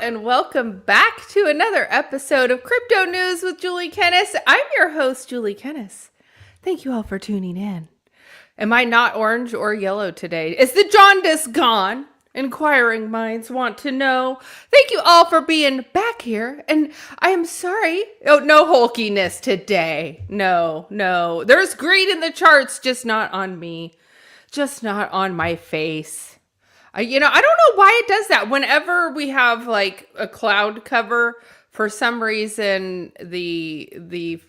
and welcome back to another episode of Crypto News with Julie Kennis. I'm your host, Julie Kennis. Thank you all for tuning in. Am I not orange or yellow today? Is the jaundice gone? Inquiring minds want to know. Thank you all for being back here. And I am sorry. Oh, no hulkiness today. No. There's greed in the charts, just not on me. Just not on my face. I don't know why it does that. Whenever we have like a cloud cover, for some reason, the the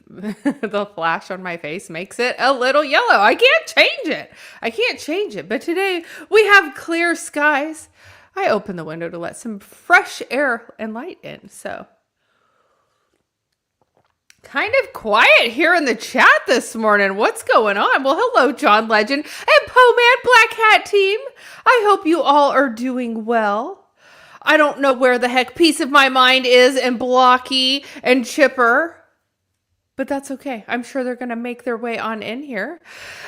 flash on my face makes it a little yellow. I can't change it. But today we have clear skies. I opened the window to let some fresh air and light in. So kind of quiet here in the chat this morning. What's going on? Well, hello, John Legend and Po-Man Black Hat team. I hope you all are doing well. I don't know where the heck Piece of My Mind is and Blocky and Chipper, but that's okay. I'm sure they're going to make their way on in here.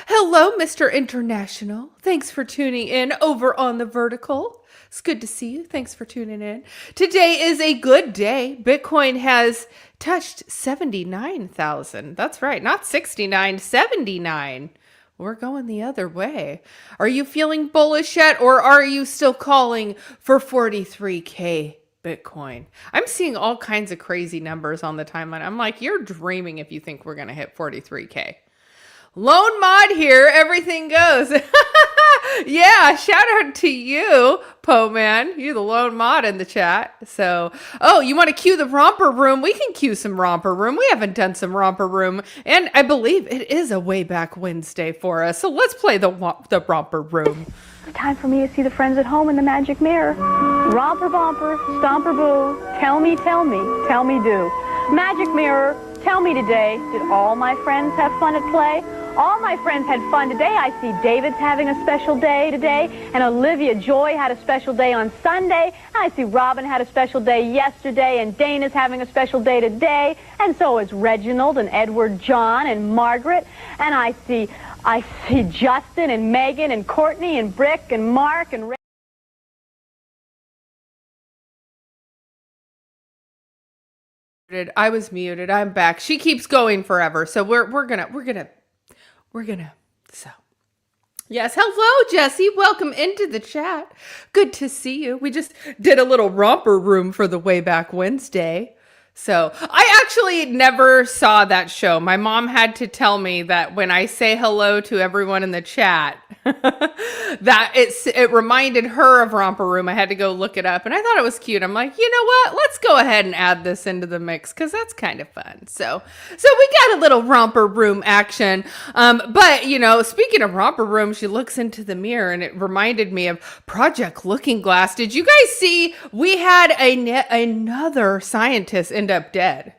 Hello, Mr. International. Thanks for tuning in over on the vertical. It's good to see you. Thanks for tuning in. Today is a good day. Bitcoin has touched 79,000. That's right. Not 69, 79. We're going the other way. Are you feeling bullish yet, or are you still calling for 43K Bitcoin? I'm seeing all kinds of crazy numbers on the timeline. I'm like, you're dreaming if you think we're going to hit 43K. Lone mod here. Everything goes. Yeah, shout out to you, Po-Man. You're the lone mod in the chat. So, you want to cue the romper room? We can cue some romper room. We haven't done some romper room, and I believe it is a way back Wednesday for us. So let's play the romper room. Time for me to see the friends at home in the magic mirror. Romper bumper, stomper boo, tell me, do. Magic mirror, tell me today, did all my friends have fun at play? All my friends had fun today. I see David's having a special day today, and Olivia Joy had a special day on Sunday. I see Robin had a special day yesterday, and Dana's having a special day today, and so is Reginald and Edward John and Margaret. And I see Justin and Megan and Courtney and Brick and Mark and I was muted. I'm back. She keeps going forever. So we're gonna. So yes. Hello, Jesse. Welcome into the chat. Good to see you. We just did a little romper room for the way back Wednesday. So I actually never saw that show. My mom had to tell me that when I say hello to everyone in the chat, that it reminded her of Romper Room. I had to go look it up, and I thought it was cute. I'm like, you know what? Let's go ahead and add this into the mix because that's kind of fun. So we got a little Romper Room action. But speaking of Romper Room, she looks into the mirror, and it reminded me of Project Looking Glass. Did you guys see? We had another scientist end up dead.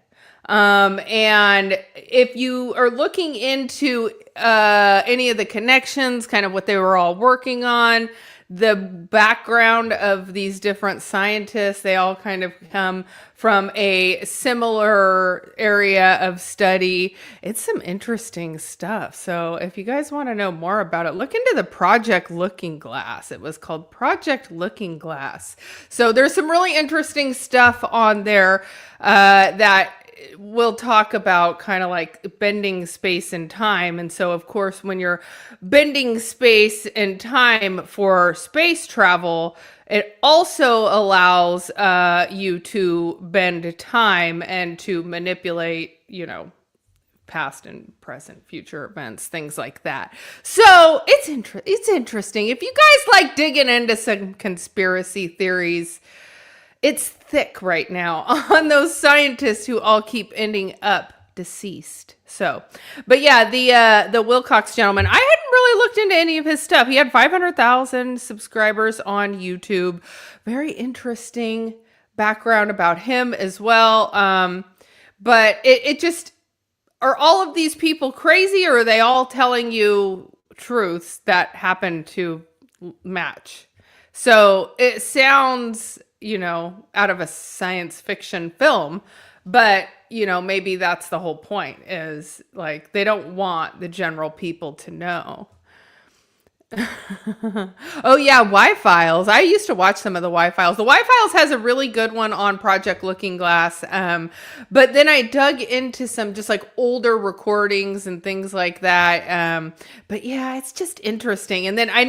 And if you are looking into any of the connections, kind of what they were all working on, the background of these different scientists, they all kind of come from a similar area of study. It's some interesting stuff. So if you guys want to know more about it, look into the Project Looking Glass. It was called Project Looking Glass. So there's some really interesting stuff on there that we'll talk about, kind of like bending space and time. And so, of course, when you're bending space and time for space travel, it also allows you to bend time and to manipulate, past and present, future events, things like that. So it's interesting. If you guys like digging into some conspiracy theories, it's thick right now on those scientists who all keep ending up deceased. So, but yeah, the Wilcox gentleman, I hadn't really looked into any of his stuff. He had 500,000 subscribers on YouTube. Very interesting background about him as well. But it just, are all of these people crazy, or are they all telling you truths that happen to match? So it sounds, out of a science fiction film, but, maybe that's the whole point, is like, they don't want the general people to know. Oh yeah, Y-Files. I used to watch some of the Y-Files. The Y-Files has a really good one on Project Looking Glass. But then I dug into some just like older recordings and things like that. But yeah, it's just interesting. And then I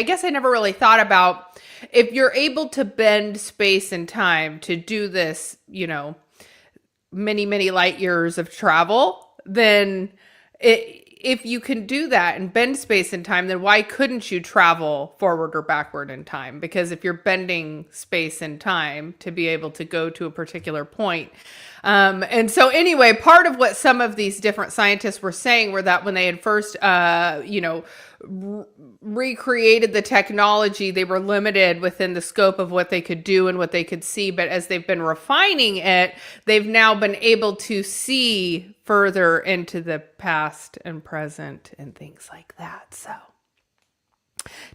guess I never really thought about if you're able to bend space and time to do this, many, many light years of travel, then if you can do that and bend space and time, then why couldn't you travel forward or backward in time? Because if you're bending space and time to be able to go to a particular point. And so anyway, part of what some of these different scientists were saying were that when they had first, recreated the technology, they were limited within the scope of what they could do and what they could see. But as they've been refining it, they've now been able to see further into the past and present and things like that. So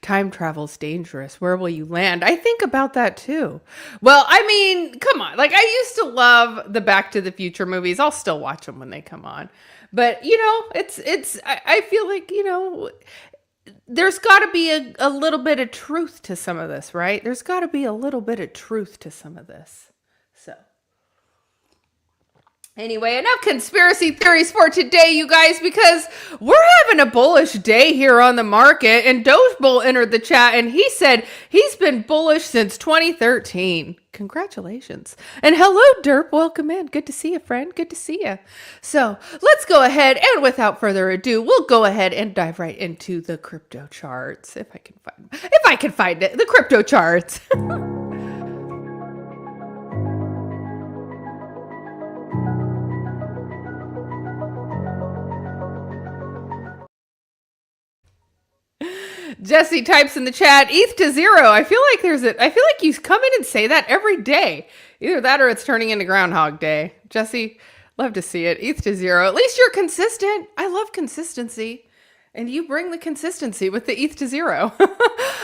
time travel's dangerous. Where will you land? I think about that too. Well, I mean, come on. Like, I used to love the Back to the Future movies. I'll still watch them when they come on. But, I feel like, there's got to be a little bit of truth to some of this, right? There's got to be a little bit of truth to some of this. So anyway, enough conspiracy theories for today, you guys, because we're having a bullish day here on the market. And Doge Bull entered the chat and he said he's been bullish since 2013. Congratulations. And hello, Derp. Welcome in. Good to see you, friend. Good to see you. So let's go ahead and without further ado, we'll go ahead and dive right into the crypto charts. If I can find it, the crypto charts. Jesse types in the chat, ETH to zero. I feel like you come in and say that every day. Either that or it's turning into Groundhog Day. Jesse, love to see it. ETH to zero. At least you're consistent. I love consistency. And you bring the consistency with the ETH to zero. All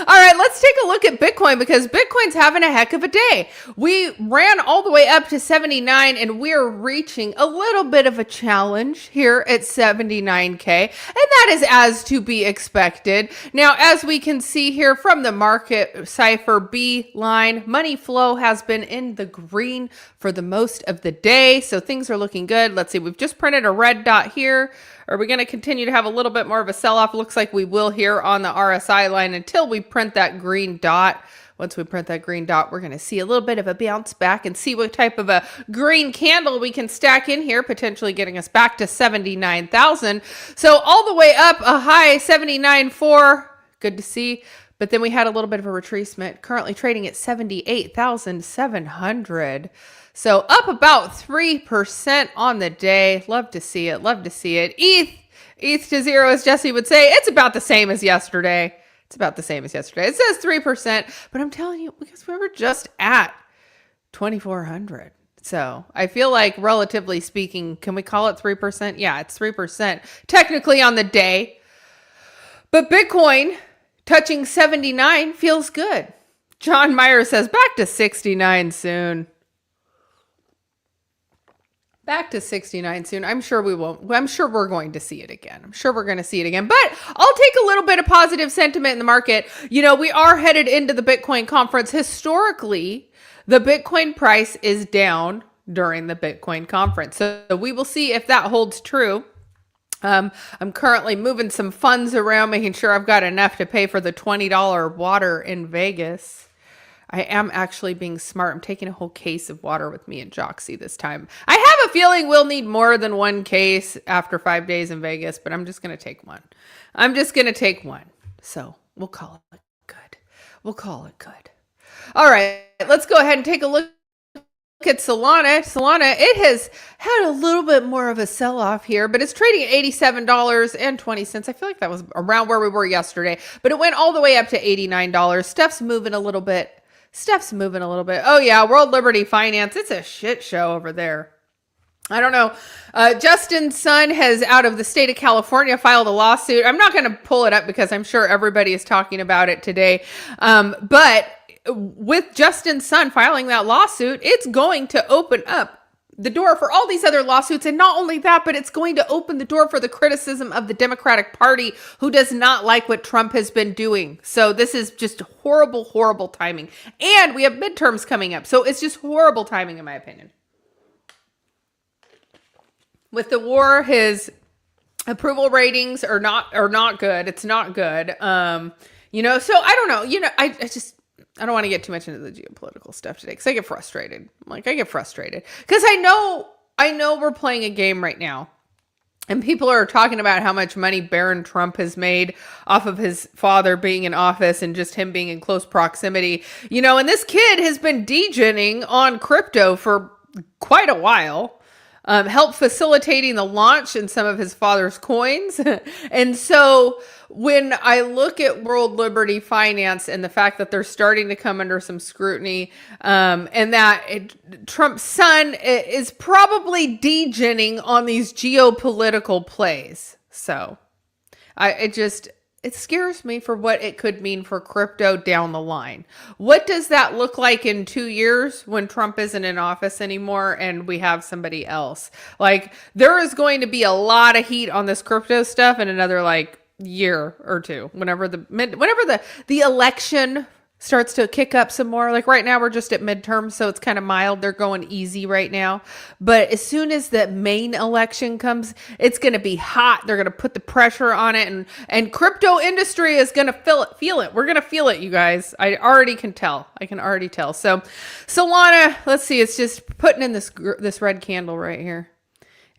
right, let's take a look at Bitcoin because Bitcoin's having a heck of a day. We ran all the way up to 79 and we're reaching a little bit of a challenge here at 79K. And that is as to be expected. Now, as we can see here from the market Cipher B line, money flow has been in the green for the most of the day. So things are looking good. Let's see, we've just printed a red dot here. Are we going to continue to have a little bit more of a sell-off? Looks like we will here on the RSI line until we print that green dot. Once we print that green dot, we're going to see a little bit of a bounce back and see what type of a green candle we can stack in here, potentially getting us back to 79,000. So all the way up, a high 79.4. Good to see. But then we had a little bit of a retracement, currently trading at 78,700. So up about 3% on the day. Love to see it. Love to see it. ETH to zero, as Jesse would say, it's about the same as yesterday. It's about the same as yesterday. It says 3%, but I'm telling you, because we were just at 2,400. So I feel like, relatively speaking, can we call it 3%? Yeah, it's 3% technically on the day. But Bitcoin touching 79 feels good. John Meyer says back to 69 soon. Back to 69 soon. I'm sure we won't. I'm sure we're going to see it again. But I'll take a little bit of positive sentiment in the market. We are headed into the Bitcoin conference. Historically, the Bitcoin price is down during the Bitcoin conference. So we will see if that holds true. I'm currently moving some funds around, making sure I've got enough to pay for the $20 water in Vegas. I am actually being smart. I'm taking a whole case of water with me in Joxie this time. I have a feeling we'll need more than one case after 5 days in Vegas, but I'm just going to take one. So we'll call it good. All right, let's go ahead and take a look at Solana. It has had a little bit more of a sell-off here, but it's trading at $87.20. I feel like that was around where we were yesterday, but it went all the way up to $89. Stuff's moving a little bit. Oh yeah, World Liberty Finance. It's a shit show over there. I don't know. Justin's son has, out of the state of California, filed a lawsuit. I'm not going to pull it up because I'm sure everybody is talking about it today. But with Justin's son filing that lawsuit, it's going to open up the door for all these other lawsuits. And not only that, but it's going to open the door for the criticism of the Democratic Party, who does not like what Trump has been doing. So this is just horrible, horrible timing. And we have midterms coming up. So it's just horrible timing, in my opinion. With the war, his approval ratings are not good. It's not good. You know, so I don't know. You know, I don't want to get too much into the geopolitical stuff today because I get frustrated. I get frustrated because I know we're playing a game right now. And people are talking about how much money Barron Trump has made off of his father being in office and just him being in close proximity. You know, and this kid has been degening on crypto for quite a while. Helped facilitating the launch in some of his father's coins. And so when I look at World Liberty Finance and the fact that they're starting to come under some scrutiny, and that Trump's son is probably degening on these geopolitical plays. So it scares me for what it could mean for crypto down the line. What does that look like in 2 years when Trump isn't in office anymore and we have somebody else? Like, there is going to be a lot of heat on this crypto stuff in another year or two, whenever the election starts to kick up some more. Like right now we're just at midterm, so it's kind of mild. They're going easy right now. But as soon as the main election comes, it's going to be hot. They're going to put the pressure on it, and crypto industry is going to feel it. We're going to feel it, you guys. I already can tell. I can already tell. So Solana, let's see. It's just putting in this red candle right here.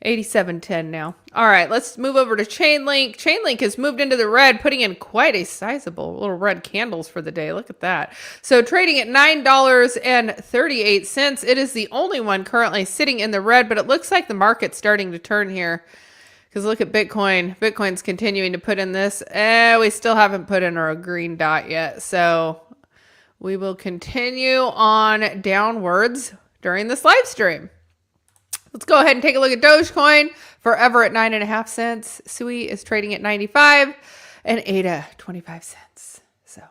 87.10 now. All right, let's move over to Chainlink. Chainlink has moved into the red, putting in quite a sizable little red candles for the day. Look at that. So trading at $9.38. It is the only one currently sitting in the red, but it looks like the market's starting to turn here. Because look at Bitcoin. Bitcoin's continuing to put in this. We still haven't put in our green dot yet. So we will continue on downwards during this live stream. Let's go ahead and take a look at Dogecoin. Forever at 9.5 cents. Sui is trading at 95 and ADA 25 cents. So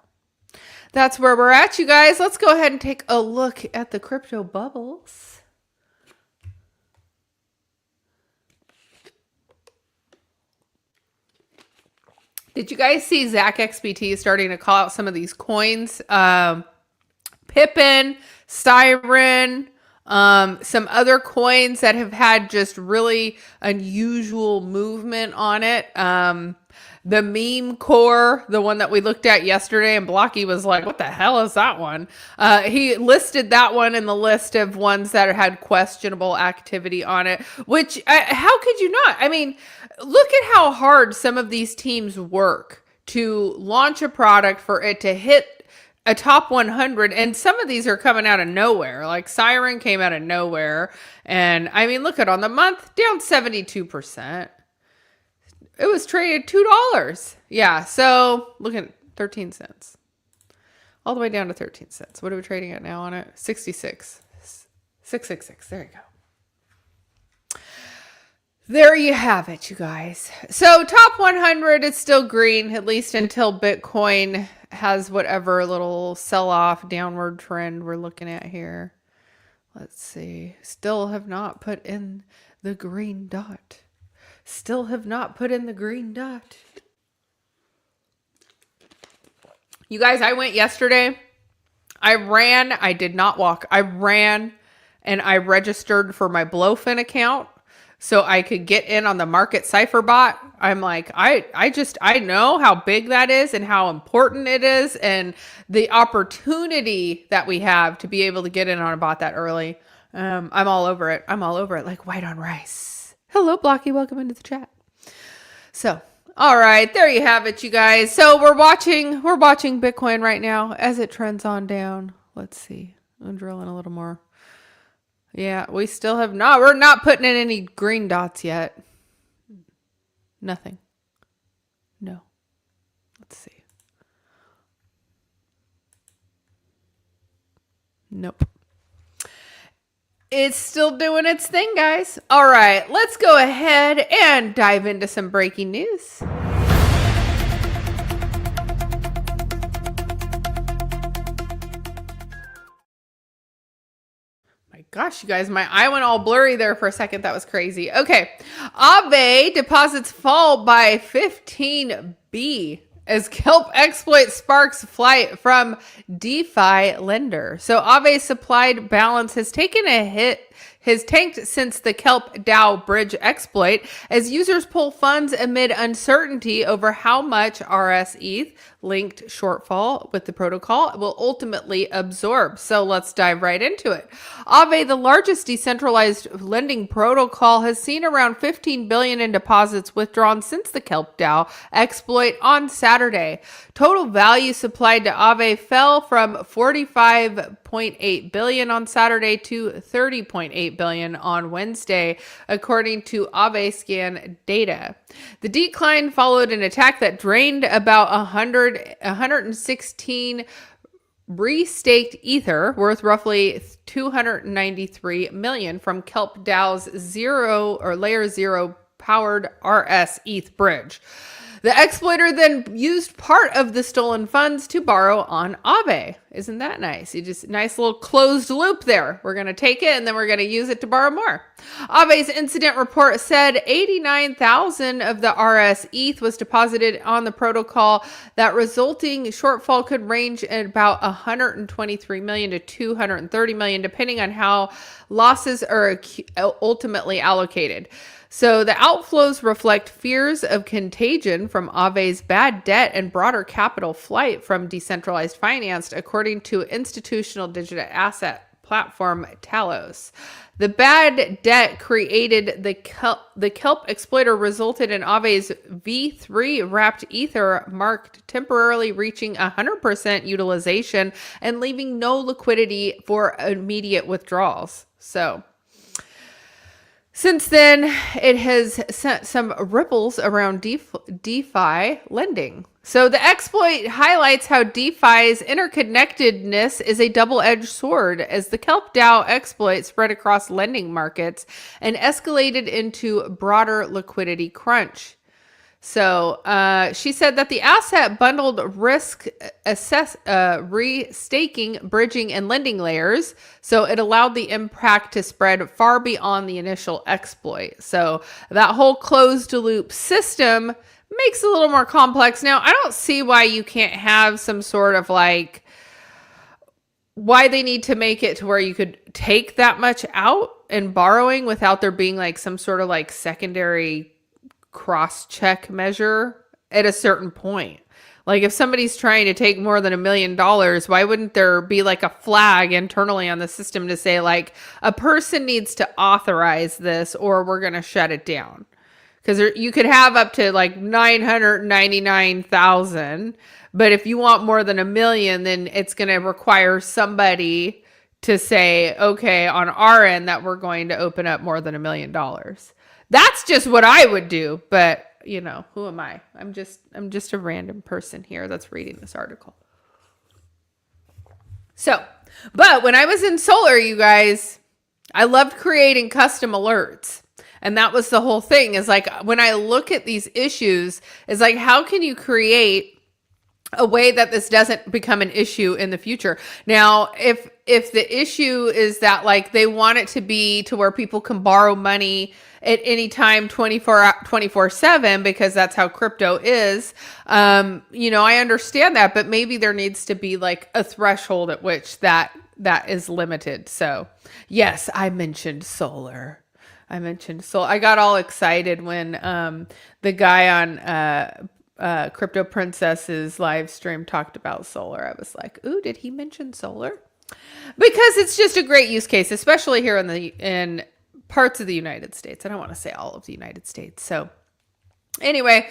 that's where we're at, you guys. Let's go ahead and take a look at the crypto bubbles. Did you guys see Zach XBT starting to call out some of these coins? Pippin, Siren, some other coins that have had just really unusual movement on it. The meme core, the one that we looked at yesterday, and Blocky was like, what the hell is that one? He listed that one in the list of ones that had questionable activity on it, which how could you not? I mean, look at how hard some of these teams work to launch a product for it to hit a top 100, and some of these are coming out of nowhere. Like Siren came out of nowhere, and I mean, look at on the month, down 72%. It was traded $2. Yeah, so look at 13 cents. All the way down to 13 cents. What are we trading at now on it? 66. 666. There you go. There you have it, you guys. So top 100 is still green, at least until Bitcoin has whatever little sell-off downward trend we're looking at here. Let's see. Still have not put in the green dot. Still have not put in the green dot. You guys, I went yesterday. I ran. I did not walk. I ran and I registered for my Blowfin account so I could get in on the market Cipher bot. I'm like, I know how big that is and how important it is and the opportunity that we have to be able to get in on a bot that early. I'm all over it. I'm all over it like white on rice. Hello, Blocky. Welcome into the chat. So, all right, there you have it, you guys. So we're watching Bitcoin right now as it trends on down. Let's see. I'm drilling a little more. Yeah, we still have not. We're not putting in any green dots yet. Nothing. No. Let's see. Nope. It's still doing its thing, guys. All right, let's go ahead and dive into some breaking news. My My gosh, you guys, my eye went all blurry there for a second. That was crazy. Okay. Aave deposits fall by 15B as kelp exploit sparks flight from DeFi lender. So Aave's supplied balance has taken a hit, has tanked since the kelp DAO bridge exploit as users pull funds amid uncertainty over how much RS-ETH linked shortfall with the protocol will ultimately absorb. So let's dive right into it. Aave, the largest decentralized lending protocol, has seen around 15 billion in deposits withdrawn since the kelp DAO exploit on Saturday. Total value supplied to Aave fell from 45.8 billion on Saturday to 30.8 billion on Wednesday, according to Aave scan data. The decline followed an attack that drained about 116 restaked Ether worth roughly 293 million from Kelp DAO's layer 0 powered RS ETH bridge. The exploiter then used part of the stolen funds to borrow on Aave. Isn't that nice? You just nice little closed loop there. We're going to take it and then we're going to use it to borrow more. Aave's incident report said 89,000 of the RS ETH was deposited on the protocol. That resulting shortfall could range at about 123 million to 230 million, depending on how losses are ultimately allocated. So the outflows reflect fears of contagion from Aave's bad debt and broader capital flight from decentralized finance, according to institutional digital asset platform Talos. The bad debt created the kelp exploiter resulted in Aave's V3 wrapped Ether marked temporarily reaching 100% utilization and leaving no liquidity for immediate withdrawals. So since then, it has sent some ripples around DeFi lending. So the exploit highlights how DeFi's interconnectedness is a double-edged sword as the Kelp DAO exploit spread across lending markets and escalated into broader liquidity crunch. So she said that the asset bundled risk restaking, bridging, and lending layers. So it allowed the impact to spread far beyond the initial exploit. So that whole closed loop system makes it a little more complex. Now, I don't see why you can't have some sort of like, why they need to make it to where you could take that much out in borrowing without there being like some sort of like secondary cross-check measure at a certain point. Like if somebody's trying to take more than $1 million, why wouldn't there be like a flag internally on the system to say like a person needs to authorize this or we're going to shut it down? Because you could have up to like 999,000, but if you want more than $1 million, then it's going to require somebody to say, okay, on our end that we're going to open up more than $1 million. That's just what I would do, but you know, who am I? I'm just a random person here that's reading this article. So, but when I was in Solar, you guys, I loved creating custom alerts. And that was the whole thing is like, when I look at these issues, is like, how can you create a way that this doesn't become an issue in the future? Now, if the issue is that like they want it to be to where people can borrow money at any time 24/7 because that's how crypto is, you know, I understand that, but maybe there needs to be like a threshold at which that is limited. So yes, I mentioned Solar. I got all excited when the guy on Crypto Princess's live stream talked about Solar. I was like, ooh, did he mention Solar? Because it's just a great use case, especially here in parts of the United States. I don't want to say all of the United States. So anyway,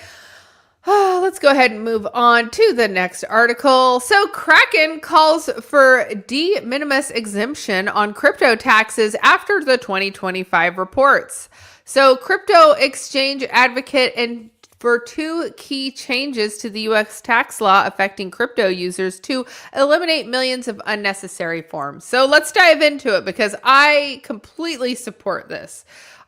let's go ahead and move on to the next article. So Kraken calls for de minimis exemption on crypto taxes after the 2025 reports. So crypto exchange advocate and for two key changes to the U.S. tax law affecting crypto users to eliminate millions of unnecessary forms. So let's dive into it because I completely support this.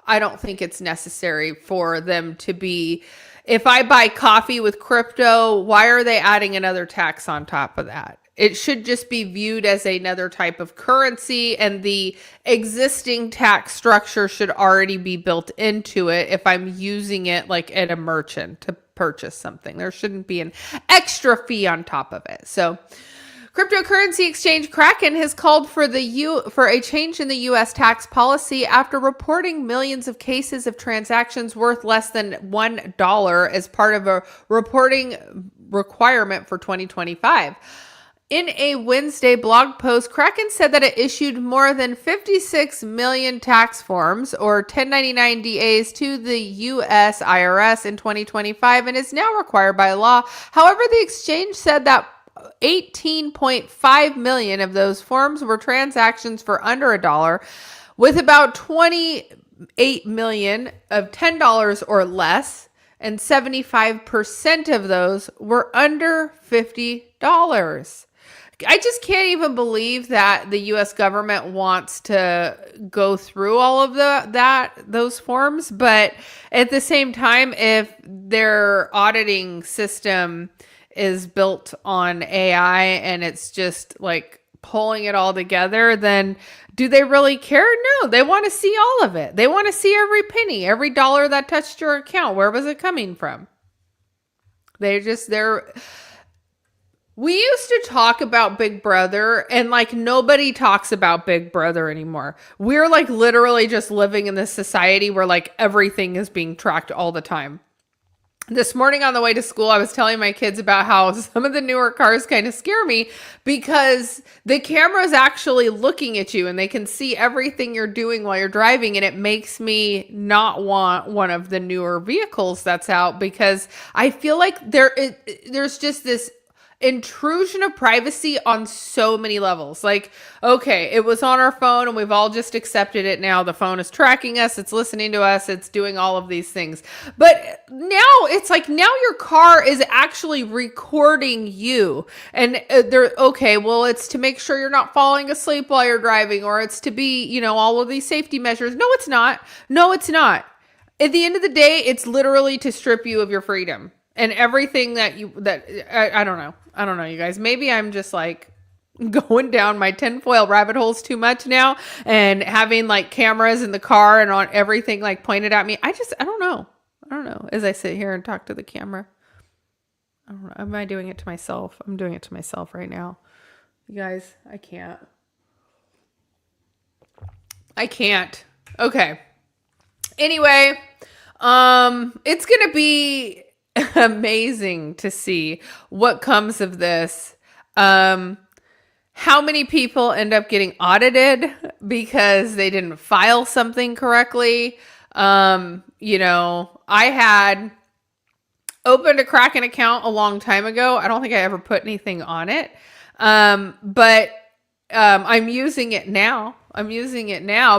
I don't think it's necessary for them to be, if I buy coffee with crypto, why are they adding another tax on top of that? It should just be viewed as another type of currency, and the existing tax structure should already be built into it if I'm using it like at a merchant to purchase something. There shouldn't be an extra fee on top of it. So cryptocurrency exchange Kraken has called for a change in the U.S. tax policy after reporting millions of cases of transactions worth less than $1 as part of a reporting requirement for 2025. In a Wednesday blog post, Kraken said that it issued more than 56 million tax forms or 1099 DAs to the U.S. IRS in 2025 and is now required by law. However, the exchange said that 18.5 million of those forms were transactions for under $1, with about 28 million of $10 or less, and 75% of those were under $50. I just can't even believe that the U.S. government wants to go through all of those forms. But at the same time, if their auditing system is built on AI and it's just like pulling it all together, then do they really care? No, they want to see all of it. They want to see every penny, every dollar that touched your account. Where was it coming from? We used to talk about Big Brother, and like nobody talks about Big Brother anymore. We're like literally just living in this society where like everything is being tracked all the time. This morning on the way to school, I was telling my kids about how some of the newer cars kind of scare me because the camera is actually looking at you and they can see everything you're doing while you're driving. And it makes me not want one of the newer vehicles that's out because I feel like there's just this intrusion of privacy on so many levels. Like, okay, it was on our phone and we've all just accepted it now. The phone is tracking us, it's listening to us, it's doing all of these things. But now it's like, now your car is actually recording you. And it's to make sure you're not falling asleep while you're driving, or it's to be, all of these safety measures. No, it's not. No, it's not. At the end of the day, it's literally to strip you of your freedom. And everything I don't know. I don't know, you guys. Maybe I'm just like going down my tinfoil rabbit holes too much now and having like cameras in the car and on everything like pointed at me. I don't know. I don't know. As I sit here and talk to the camera, I don't know. Am I doing it to myself? I'm doing it to myself right now. You guys, I can't. Okay. Anyway, it's going to be amazing to see what comes of this. How many people end up getting audited because they didn't file something correctly? I had opened a Kraken account a long time ago. I don't think I ever put anything on it. But I'm using it now.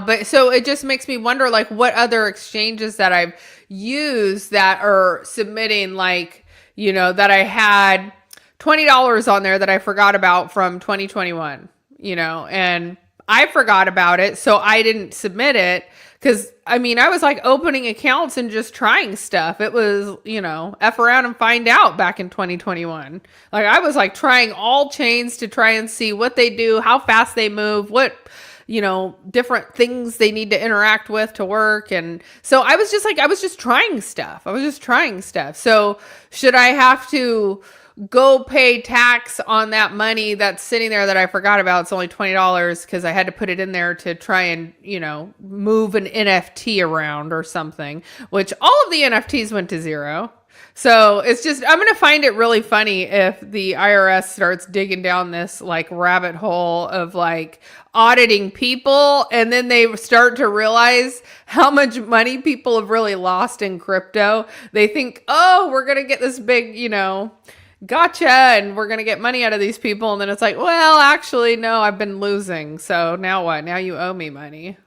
But so it just makes me wonder, like, what other exchanges that I've used that are submitting, like, that I had $20 on there that I forgot about from 2021, and I forgot about it. So I didn't submit it because, I was like opening accounts and just trying stuff. It was, F around and find out back in 2021. Like, I was like trying all chains to try and see what they do, how fast they move, what different things they need to interact with to work. And so I was just trying stuff. So should I have to go pay tax on that money that's sitting there that I forgot about? It's only $20 because I had to put it in there to try and, move an NFT around or something, which all of the NFTs went to zero. So it's just, I'm going to find it really funny if the IRS starts digging down this like rabbit hole of like auditing people. And then they start to realize how much money people have really lost in crypto. They think, oh, we're going to get this big, gotcha, and we're going to get money out of these people. And then it's like, well, actually, no, I've been losing. So now what? Now you owe me money.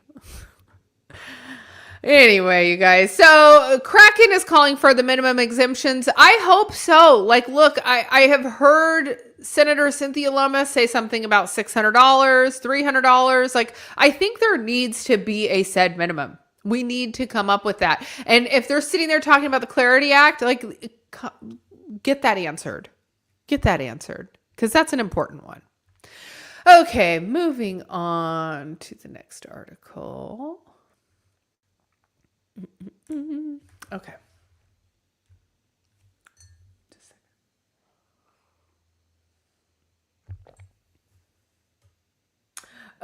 Anyway, you guys, so Kraken is calling for the minimum exemptions. I hope so. Like, look, I have heard Senator Cynthia Lummis say something about $600, $300. Like, I think there needs to be a said minimum. We need to come up with that. And if they're sitting there talking about the Clarity Act, like, get that answered. because that's an important one. Okay, moving on to the next article. Okay.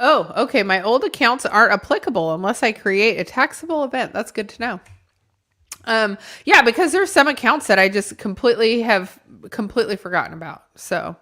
Oh, okay. My old accounts aren't applicable unless I create a taxable event. That's good to know. Yeah, because there's some accounts that I just completely forgotten about. So,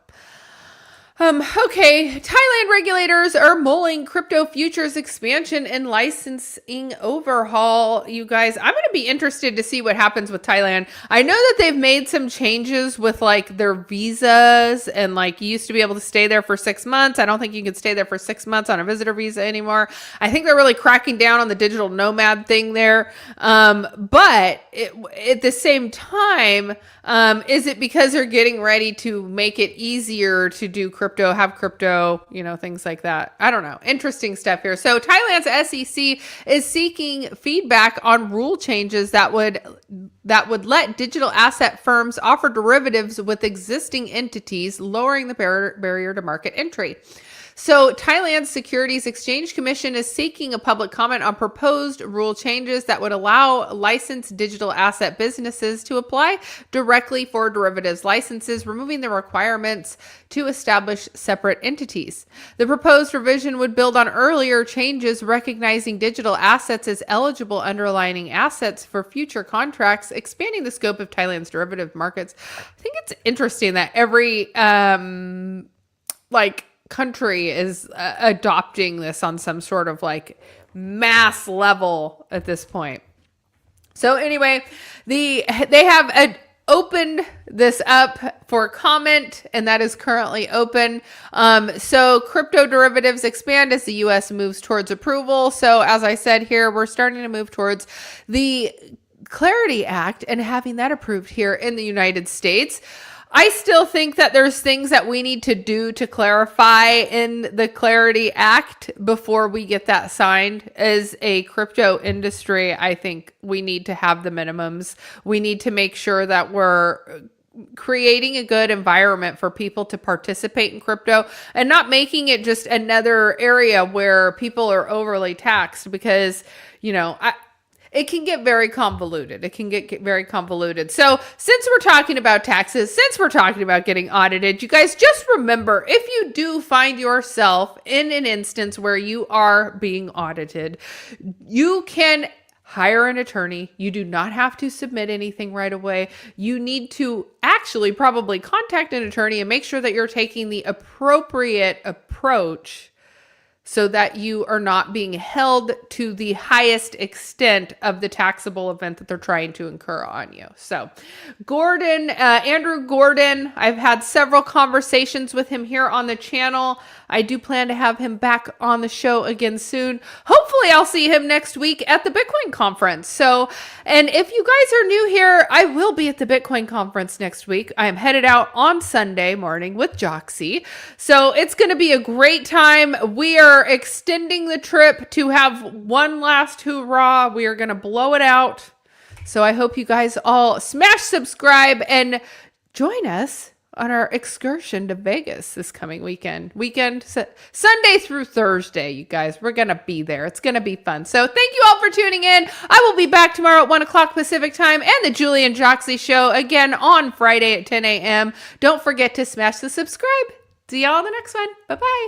okay. Thailand regulators are mulling crypto futures expansion and licensing overhaul. You guys, I'm going to be interested to see what happens with Thailand. I know that they've made some changes with like their visas, and like you used to be able to stay there for 6 months. I don't think you can stay there for 6 months on a visitor visa anymore. I think they're really cracking down on the digital nomad thing there. But at the same time, is it because they're getting ready to make it easier to do have crypto, things like that? I don't know. Interesting stuff here. So Thailand's SEC is seeking feedback on rule changes that would let digital asset firms offer derivatives with existing entities, lowering the barrier to market entry. So Thailand's Securities Exchange Commission is seeking a public comment on proposed rule changes that would allow licensed digital asset businesses to apply directly for derivatives licenses, removing the requirements to establish separate entities. The proposed revision would build on earlier changes, recognizing digital assets as eligible underlying assets for future contracts, expanding the scope of Thailand's derivative markets. I think it's interesting that every country is adopting this on some sort of like mass level at this point. So anyway, they have opened this up for comment, and that is currently open. So crypto derivatives expand as the U.S. moves towards approval. So as I said here, we're starting to move towards the Clarity Act and having that approved here in the United States. I still think that there's things that we need to do to clarify in the Clarity Act before we get that signed. As a crypto industry, I think we need to have the minimums. We need to make sure that we're creating a good environment for people to participate in crypto and not making it just another area where people are overly taxed, because, it can get very convoluted. So since we're talking about taxes, since we're talking about getting audited, you guys just remember, if you do find yourself in an instance where you are being audited, you can hire an attorney. You do not have to submit anything right away. You need to actually probably contact an attorney and make sure that you're taking the appropriate approach so that you are not being held to the highest extent of the taxable event that they're trying to incur on you. So Andrew Gordon, I've had several conversations with him here on the channel. I do plan to have him back on the show again soon. Hopefully I'll see him next week at the Bitcoin conference. So, and if you guys are new here, I will be at the Bitcoin conference next week. I am headed out on Sunday morning with Joxie. So it's going to be a great time. We are extending the trip to have one last hoorah. We are going to blow it out. So I hope you guys all smash subscribe and join us on our excursion to Vegas this coming weekend, Sunday through Thursday, you guys. We're going to be there. It's going to be fun. So thank you all for tuning in. I will be back tomorrow at 1 o'clock Pacific time, and the Julie and Joxie show again on Friday at 10 a.m. Don't forget to smash the subscribe. See y'all in the next one. Bye-bye.